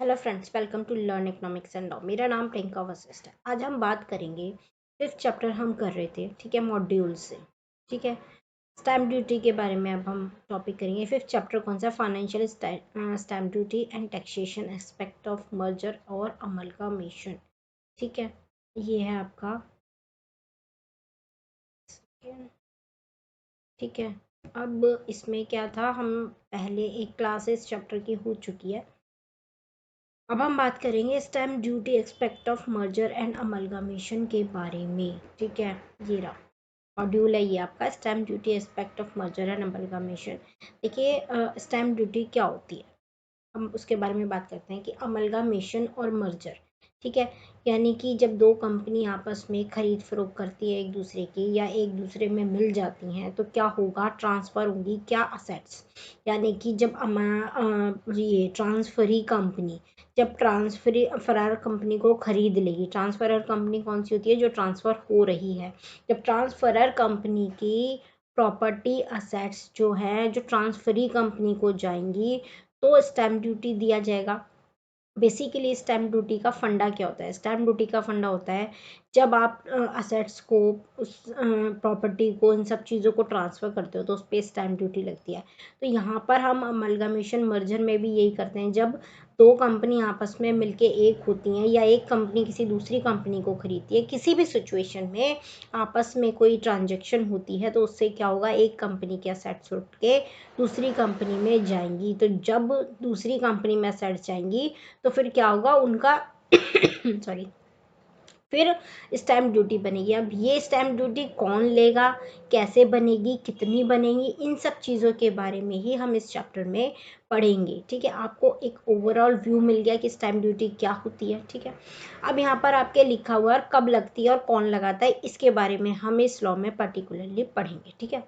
Hello friends, welcome to learn economics and law. मेरा नाम प्रियंका वशिष्ठ है। आज हम बात करेंगे फिफ्थ चैप्टर हम कर रहे थे, ठीक है, मॉड्यूल से। ठीक है, स्टैम्प ड्यूटी के बारे में अब हम टॉपिक करेंगे। फिफ्थ चैप्टर कौन सा? Financial stamp duty and taxation aspect of merger और अमलगामेशन। ठीक है, ये है आपका। ठीक है, अब इसमें क्या था, हम पहले एक क्लास इस चैप्टर की हो चुकी है। अब हम बात करेंगे stamp duty aspect of merger and amalgamation के बारे में। ठीक है, ये रहा मॉड्यूल है ये आपका, stamp duty aspect of merger and amalgamation. देखिए, स्टैम्प ड्यूटी क्या होती है, हम उसके बारे में बात करते हैं कि अमलगामेशन और मर्जर। ठीक है, यानी कि जब दो कंपनी आपस में खरीद फरोख्त करती है एक दूसरे की, या एक दूसरे में मिल जाती हैं, तो क्या होगा? ट्रांसफ़र होंगी क्या? असेट्स। यानी कि जब ये ट्रांसफरी कंपनी जब ट्रांसफरी फरार कंपनी को खरीद लेगी, ट्रांसफरर कंपनी कौन सी होती है? जो ट्रांसफ़र हो रही है। जब ट्रांसफरर कंपनी की प्रॉपर्टी असेट्स जो है, जो ट्रांसफरी कंपनी को जाएंगी, तो स्टैम्प ड्यूटी दिया जाएगा। बेसिकली स्टैम्प ड्यूटी का फंडा क्या होता है? स्टैम्प ड्यूटी का फंडा होता है जब आप असेट्स को, उस प्रॉपर्टी को, इन सब चीज़ों को ट्रांसफ़र करते हो, तो उस पर स्टैम्प ड्यूटी लगती है। तो यहाँ पर हम अमलगामेशन मर्जर में भी यही करते हैं। जब दो कंपनी आपस में मिलके एक होती हैं, या एक कंपनी किसी दूसरी कंपनी को खरीदती है, किसी भी सिचुएशन में आपस में कोई ट्रांजेक्शन होती है, तो उससे क्या होगा? एक कंपनी के असेट्स उठ के दूसरी कंपनी में जाएंगी। तो जब दूसरी कंपनी में असेट्स जाएंगी, तो फिर क्या होगा? उनका सॉरी, फिर स्टैम्प ड्यूटी बनेगी। अब ये स्टैम्प ड्यूटी कौन लेगा, कैसे बनेगी, कितनी बनेगी, इन सब चीज़ों के बारे में ही हम इस चैप्टर में पढ़ेंगे। ठीक है, आपको एक ओवरऑल व्यू मिल गया कि स्टैम्प ड्यूटी क्या होती है। ठीक है, अब यहाँ पर आपके लिखा हुआ है कब लगती है और कौन लगाता है, इसके बारे में हम इस लॉ में पर्टिकुलरली पढ़ेंगे। ठीक है,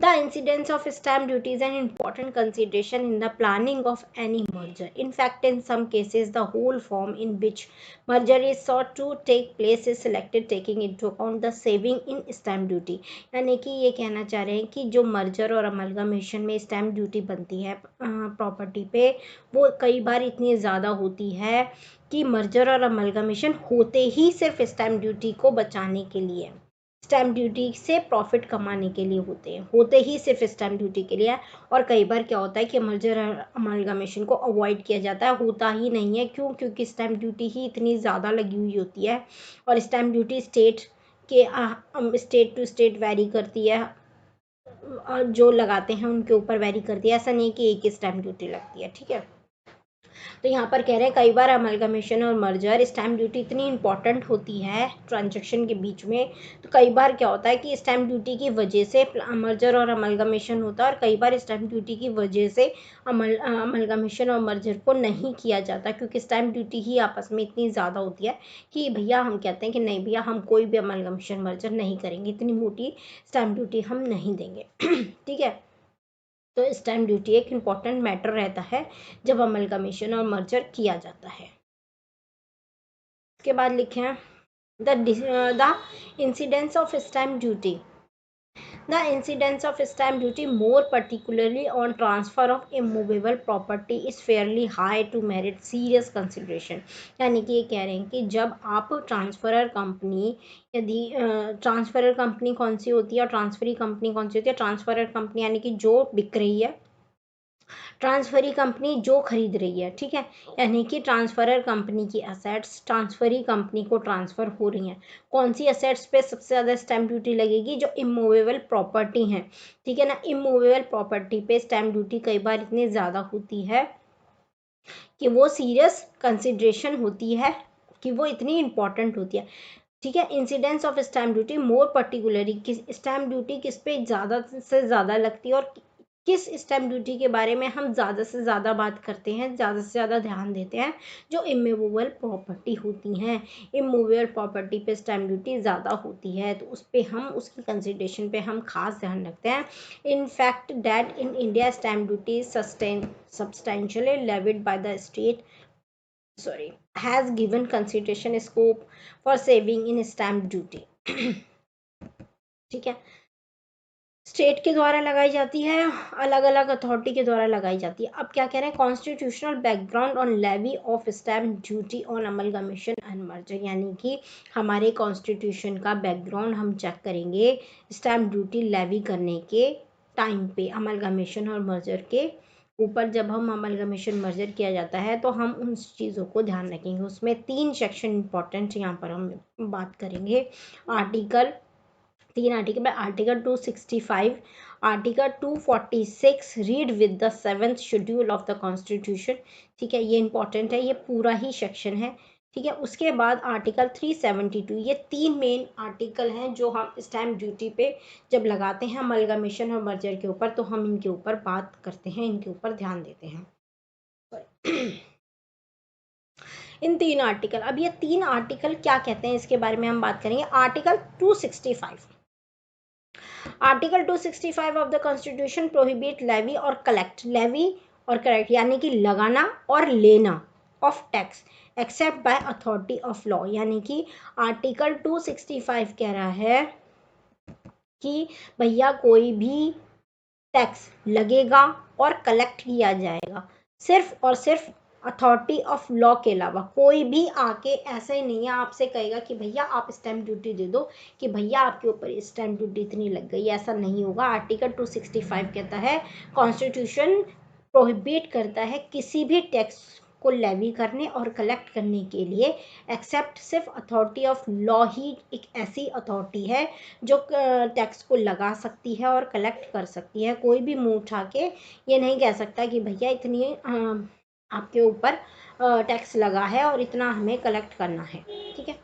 the incidence of stamp duty is an important consideration in the planning of any merger. In fact, in some cases, the whole form in which merger is sought to take place is selected taking into account the saving in stamp duty. यानी कि ये कहना चाह रहे हैं कि जो merger और अमलगामेशन में स्टैम्प ड्यूटी बनती है प्रॉपर्टी पे, वो कई बार इतनी ज़्यादा होती है कि मर्जर और अमलगामेशन होते ही सिर्फ स्टैम्प ड्यूटी को बचाने के लिए, स्टैम्प ड्यूटी से प्रॉफिट कमाने के लिए होते ही सिर्फ स्टैम्प ड्यूटी के लिए। और कई बार क्या होता है कि मर्जर अमलगामेशन को अवॉइड किया जाता है, होता ही नहीं है। क्यों? क्योंकि स्टैम्प ड्यूटी ही इतनी ज़्यादा लगी हुई होती है, और stamp duty state to state vary करती है, और जो लगाते हैं उनके ऊपर वेरी करती है। ऐसा नहीं कि एक ही स्टैम्प ड्यूटी लगती है। ठीक है, तो यहाँ पर कह रहे हैं कई बार अमलगामेशन और मर्जर स्टैम्प ड्यूटी इतनी इंपॉर्टेंट होती है ट्रांजैक्शन के बीच में, तो कई बार क्या होता है कि स्टैम्प ड्यूटी की वजह से मर्जर और अमलगामेशन होता है, और कई बार स्टैम्प ड्यूटी की वजह से अमलगामेशन और मर्जर को नहीं किया जाता, क्योंकि स्टैम्प ड्यूटी ही आपस में इतनी ज़्यादा होती है कि भैया हम कहते हैं कि नहीं भैया, हम कोई भी अमलगामेशन मर्जर नहीं करेंगे, इतनी मोटी स्टैम्प ड्यूटी हम नहीं देंगे। ठीक है, तो स्टैम्प ड्यूटी एक इम्पॉर्टेंट मैटर रहता है जब अमलगामेशन और मर्जर किया जाता है। इसके बाद लिखे हैं the incidence of stamp duty. The incidence of stamp duty, more particularly on transfer of immovable property, is fairly high to merit serious consideration. यानी कि ये कह रहे हैं कि जब आप ट्रांसफरर कंपनी, यदि ट्रांसफरर कंपनी कौन सी होती है और ट्रांसफरी कंपनी कौन सी होती है? ट्रांसफरर कंपनी यानी कि जो बिक रही है, ट्रांसफरी कंपनी जो खरीद रही है। ठीक है, यानी कि ट्रांसफरर कंपनी की असेट्स ट्रांसफरी कंपनी को ट्रांसफ़र हो रही हैं। कौन सी असेट्स पे सबसे ज़्यादा स्टैम्प ड्यूटी लगेगी? जो इमूवेबल प्रॉपर्टी हैं। ठीक है ना, इमूवेबल प्रॉपर्टी पे स्टैम्प ड्यूटी कई बार इतनी ज़्यादा होती है कि वो सीरियस कंसिड्रेशन होती है, कि वो इतनी इंपॉर्टेंट होती है। ठीक है, incidence of stamp duty more particularly, किस स्टैम्प ड्यूटी किस पे ज़्यादा से ज़्यादा लगती है, और किस स्टैम्प ड्यूटी के बारे में हम ज़्यादा से ज़्यादा बात करते हैं, ज़्यादा से ज़्यादा ध्यान देते हैं? जो इमूवेबल प्रॉपर्टी होती हैं, इमूवेबल प्रॉपर्टी पे स्टैम्प ड्यूटी ज़्यादा होती है, तो उस पर हम, उसकी कंसिडरेशन पे हम खास ध्यान रखते हैं। In fact that in India stamp duty substantially levied by the state, has given consideration scope for saving in stamp duty. ठीक है, स्टेट के द्वारा लगाई जाती है, अलग अलग अथॉरिटी के द्वारा लगाई जाती है। अब क्या कह रहे हैं, constitutional background on levy of stamp duty on amalgamation and merger, यानी कि हमारे कॉन्स्टिट्यूशन का बैकग्राउंड हम चेक करेंगे स्टैम्प ड्यूटी लेवी करने के टाइम पे, अमलगमेशन और मर्जर के ऊपर। जब हम अमलगमेशन मर्जर किया जाता है तो हम उन चीज़ों को ध्यान रखेंगे। उसमें 3 सेक्शन इंपॉर्टेंट यहाँ पर हम बात करेंगे। आर्टिकल 3 आर्टिकल में article 265, article 246 read with the 7th schedule of the constitution. ठीक है, ये इंपॉर्टेंट है, ये पूरा ही सेक्शन है। ठीक है, उसके बाद आर्टिकल 372, ये 3 मेन आर्टिकल हैं जो हम स्टैम्प ड्यूटी पे जब लगाते हैं अमलगमेशन और मर्जर के ऊपर, तो हम इनके ऊपर बात करते हैं, इनके ऊपर ध्यान देते हैं। इन 3 आर्टिकल, अब ये 3 आर्टिकल क्या कहते हैं इसके बारे में हम बात करेंगे। Article 265, article 265 of the constitution prohibit levy और कलेक्ट, लेवी और कलेक्ट यानी कि लगाना और लेना of tax except by authority of law, यानी कि आर्टिकल 265 कह रहा है कि भैया कोई भी टैक्स लगेगा और कलेक्ट किया जाएगा सिर्फ और सिर्फ अथॉरिटी ऑफ लॉ के अलावा। कोई भी आके ऐसा ही नहीं है आपसे कहेगा कि भैया आप स्टैम्प ड्यूटी दे दो, कि भैया आपके ऊपर स्टैम्प ड्यूटी इतनी लग गई, ऐसा नहीं होगा। आर्टिकल 265 कहता है, कॉन्स्टिट्यूशन प्रोहिबिट करता है किसी भी टैक्स को लेवी करने और कलेक्ट करने के लिए, एक्सेप्ट सिर्फ अथॉरिटी ऑफ लॉ ही एक ऐसी अथॉरिटी है जो टैक्स को लगा सकती है और कलेक्ट कर सकती है। कोई भी मुंह उठा के ये नहीं कह सकता कि भैया इतनी आपके ऊपर टैक्स लगा है और इतना हमें कलेक्ट करना है। ठीक है,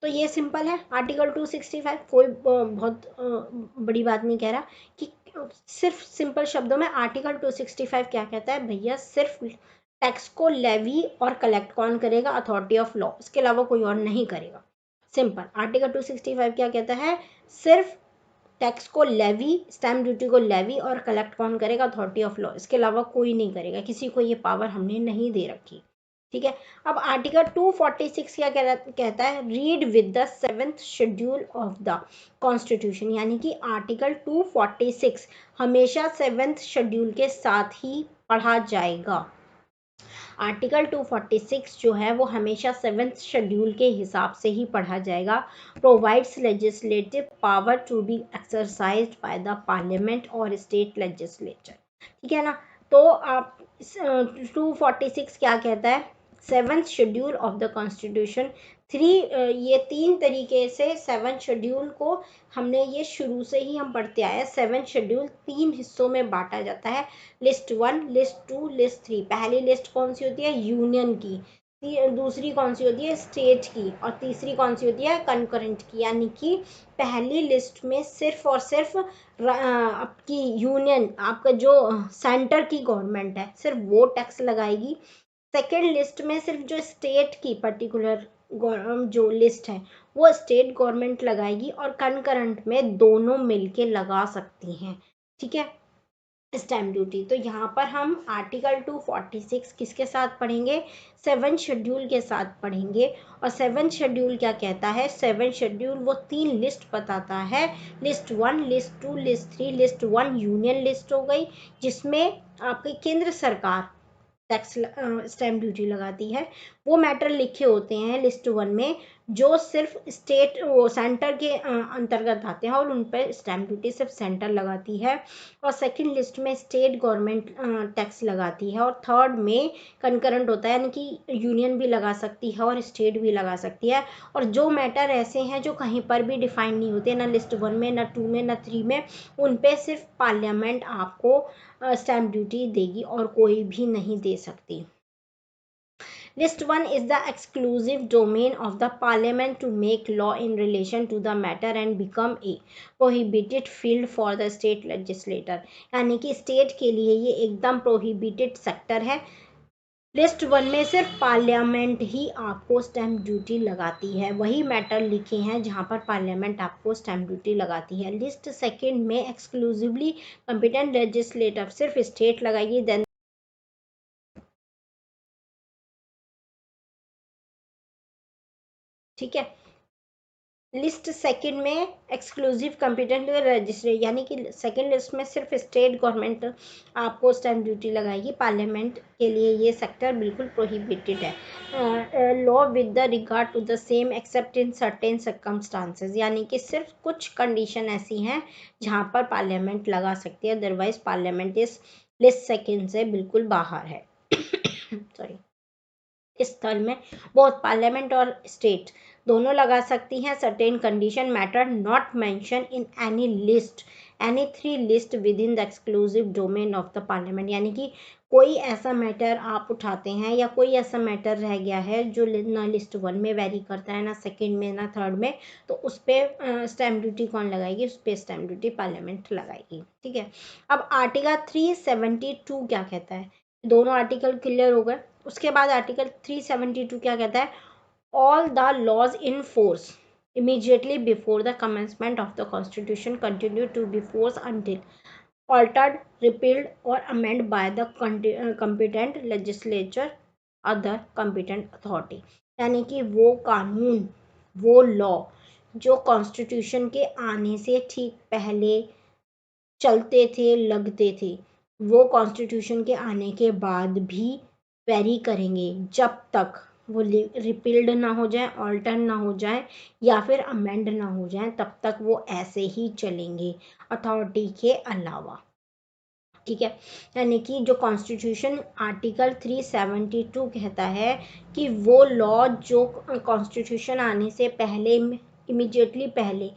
तो ये सिंपल है आर्टिकल 265, कोई बहुत बड़ी बात नहीं कह रहा कि सिर्फ सिंपल शब्दों में आर्टिकल 265 क्या कहता है, भैया सिर्फ टैक्स को लेवी और कलेक्ट कौन करेगा, अथॉरिटी ऑफ लॉ, इसके अलावा कोई और नहीं करेगा। सिंपल, आर्टिकल 265 क्या कहता है, सिर्फ टैक्स को लेवी, स्टैम्प ड्यूटी को लेवी और कलेक्ट कौन करेगा, अथॉरिटी ऑफ लॉ, इसके अलावा कोई नहीं करेगा, किसी को ये पावर हमने नहीं दे रखी। ठीक है, अब आर्टिकल 246 क्या कहता है, read with the 7th schedule of the constitution, यानी कि आर्टिकल 246 हमेशा 7th शेड्यूल के साथ ही पढ़ा जाएगा। आर्टिकल 246 जो है वो हमेशा 7th शेड्यूल के हिसाब से ही पढ़ा जाएगा। Provides legislative power to be exercised by the parliament और स्टेट लेजिस्लेचर। ठीक है ना, तो आप 246 क्या कहता है, 7th schedule of the constitution, ये 3 तरीके से 7th शेड्यूल को हमने ये शुरू से ही हम पढ़ते आए हैं। 7th शेड्यूल 3 हिस्सों में बांटा जाता है, लिस्ट 1, लिस्ट 2, लिस्ट 3। पहली लिस्ट कौन सी होती है, यूनियन की, दूसरी कौन सी होती है, स्टेट की, और तीसरी कौन सी होती है, कंकरेंट की। यानी कि पहली लिस्ट में सिर्फ और सिर्फ आपकी यूनियन, आपका जो सेंटर की गवर्नमेंट है, सिर्फ वो टैक्स लगाएगी। सेकेंड लिस्ट में सिर्फ जो स्टेट की पर्टिकुलर जो लिस्ट है वो स्टेट गवर्नमेंट लगाएगी, और कंकरेंट में दोनों मिलके लगा सकती हैं। ठीक है, स्टैम्प ड्यूटी। तो यहाँ पर हम आर्टिकल 246 किसके साथ पढ़ेंगे, 7th शेड्यूल के साथ पढ़ेंगे। और 7th शेड्यूल क्या कहता है, 7th शेड्यूल वो 3 लिस्ट बताता है, list 1, list 2, list 3। List 1 union list हो गई, जिसमें आपकी केंद्र सरकार टैक्स स्टैम्प ड्यूटी लगाती है। वो मैटर लिखे होते हैं लिस्ट 1 में जो सिर्फ स्टेट वो सेंटर के अंतर्गत आते हैं, और उन पर स्टैम्प ड्यूटी सिर्फ सेंटर लगाती है। और सेकंड लिस्ट में स्टेट गवर्नमेंट टैक्स लगाती है। और थर्ड में कंकरेंट होता है, यानी कि यूनियन भी लगा सकती है और स्टेट भी लगा सकती है। और जो मैटर ऐसे हैं जो कहीं पर भी डिफाइन नहीं होते, ना लिस्ट 1 में, ना 2 में, ना 3 में, उन पे सिर्फ पार्लियामेंट आपको स्टैम्प ड्यूटी देगी और कोई भी नहीं दे सकती। List 1 is the exclusive domain of the parliament to make law in relation to the matter and become a prohibited field for the state legislator, यानी कि स्टेट के लिए ये एकदम प्रोहिबिटेड सेक्टर है। लिस्ट 1 में सिर्फ पार्लियामेंट ही आपको स्टैम्प ड्यूटी लगाती है, वही मैटर लिखे हैं जहां पर पार्लियामेंट आपको स्टैम्प ड्यूटी लगाती है। लिस्ट सेकंड में एक्सक्लूसिवली कॉम्पिटेंट लेजिस्लेटर सिर्फ स्टेट लगाएगी। देन ठीक है, लिस्ट सेकंड में एक्सक्लूसिव कॉम्पिटेंट रजिस्ट्री, यानी कि सेकंड लिस्ट में सिर्फ स्टेट गवर्नमेंट आपको स्टैम्प ड्यूटी लगाएगी, पार्लियामेंट के लिए ये सेक्टर बिल्कुल प्रोहिबिटेड है। Law with the regard to the same except in certain circumstances, यानी कि सिर्फ कुछ कंडीशन ऐसी हैं जहाँ पर पार्लियामेंट लगा सकती है, अदरवाइज पार्लियामेंट इस लिस्ट सेकंड से बिल्कुल बाहर है। सॉरी, इस स्थल में बहुत पार्लियामेंट और स्टेट दोनों लगा सकती हैं। Certain condition matter not mention in any list, any three list with in the exclusive domain of the parliament, यानी कि कोई ऐसा मैटर आप उठाते हैं या कोई ऐसा मैटर रह गया है जो ना लिस्ट 1 में वेरी करता है, ना सेकंड में, ना थर्ड में, तो उस पर स्टैम्प ड्यूटी कौन लगाएगी? उस पर स्टैम्प ड्यूटी पार्लियामेंट लगाएगी। ठीक है, अब आर्टिकल 372 क्या कहता है? दोनों आर्टिकल क्लियर हो गए। उसके बाद आर्टिकल 372 क्या कहता है? All the laws in force immediately before the commencement of the constitution continue to be force until altered, repealed or amended by the competent legislature other competent authority, यानी कि वो कानून, वो लॉ जो कॉन्स्टिट्यूशन के आने से ठीक पहले चलते थे, लगते थे, वो कॉन्स्टिट्यूशन के आने के बाद भी वेरी करेंगे जब तक वो रिपील्ड ना हो जाए, ऑल्टर ना हो जाए या फिर अमेंड ना हो जाए, तब तक वो ऐसे ही चलेंगे अथॉरिटी के अलावा। ठीक है, यानी कि जो कॉन्स्टिट्यूशन आर्टिकल 372 कहता है कि वो लॉ जो कॉन्स्टिट्यूशन आने से पहले, इमीडिएटली पहले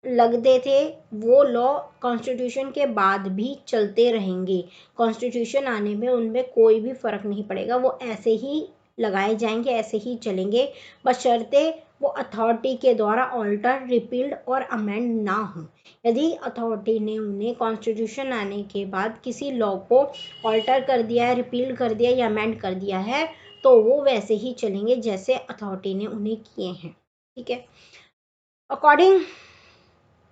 लगते थे, वो लॉ कॉन्स्टिट्यूशन के बाद भी चलते रहेंगे। कॉन्स्टिट्यूशन आने में उनमें कोई भी फर्क नहीं पड़ेगा, वो ऐसे ही लगाए जाएंगे, ऐसे ही चलेंगे, बशर्ते वो अथॉरिटी के द्वारा ऑल्टर, रिपील्ड और अमेंड ना हो। यदि अथॉरिटी ने उन्हें कॉन्स्टिट्यूशन आने के बाद किसी लॉ को ऑल्टर कर दिया है, रिपील कर दिया या अमेंड कर दिया है, तो वो वैसे ही चलेंगे जैसे अथॉरिटी ने उन्हें किए हैं। ठीक है,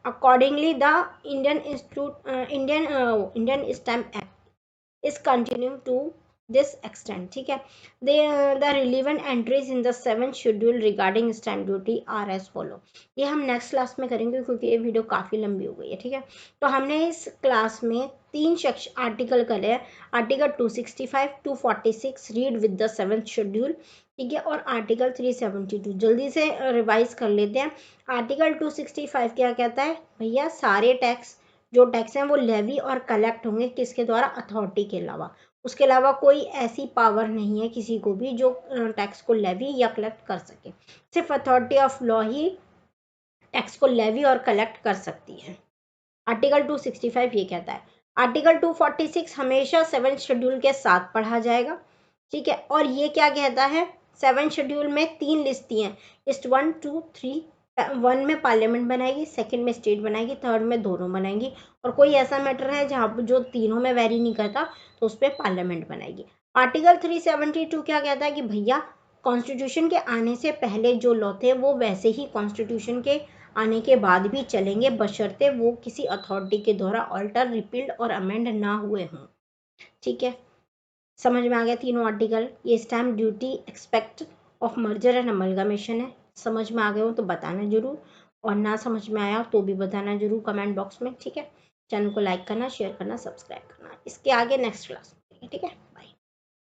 Accordingly, the Indian Stamp Act is continuing to this extent. ठीक है, the relevant entries in the 7th schedule regarding stamp duty are as follow. ये हम नेक्स्ट क्लास में करेंगे क्योंकि ये वीडियो काफ़ी लंबी हो गई है। ठीक है, तो हमने इस क्लास में 3 सेक्शन आर्टिकल करे हैं, article 265, 246 read with the 7th schedule. ठीक है, और आर्टिकल 372 जल्दी से रिवाइज कर लेते हैं। आर्टिकल 265 क्या कहता है भैया? सारे टैक्स, जो टैक्स हैं वो लेवी और कलेक्ट होंगे किसके द्वारा? अथॉरिटी के अलावा। उसके अलावा कोई ऐसी पावर नहीं है किसी को भी जो टैक्स को लेवी या कलेक्ट कर सके। सिर्फ authority of law he tax को लेवी और कलेक्ट कर सकती है। आर्टिकल 265 ये कहता है। आर्टिकल 246 हमेशा 7th शेड्यूल के साथ पढ़ा जाएगा। ठीक है, और ये क्या कहता है? 7th शेड्यूल में 3 लिस्ट दी हैं, लिस्ट 1, 2, 3। 1 में पार्लियामेंट बनाएगी, सेकंड में स्टेट बनाएगी, थर्ड में दोनों बनाएंगी, और कोई ऐसा मैटर है जहाँ पर जो तीनों में वेरी नहीं करता तो उस पर पार्लियामेंट बनाएगी। आर्टिकल 372 क्या कहता है कि भैया कॉन्स्टिट्यूशन के आने से पहले जो लॉ थे वो वैसे ही कॉन्स्टिट्यूशन के आने के बाद भी चलेंगे, बशर्ते वो किसी अथॉरिटी के द्वारा ऑल्टर, रिपील्ड और अमेंड ना हुए हों। ठीक है, समझ में आ गया तीनों आर्टिकल? ये stamp duty aspect of merger and amalgamation है। समझ में आ गए हो तो बताना जरूर, और ना समझ में आया तो भी बताना जरूर कमेंट बॉक्स में। ठीक है, चैनल को लाइक करना, शेयर करना, सब्सक्राइब करना। इसके आगे नेक्स्ट क्लास में। ठीक है।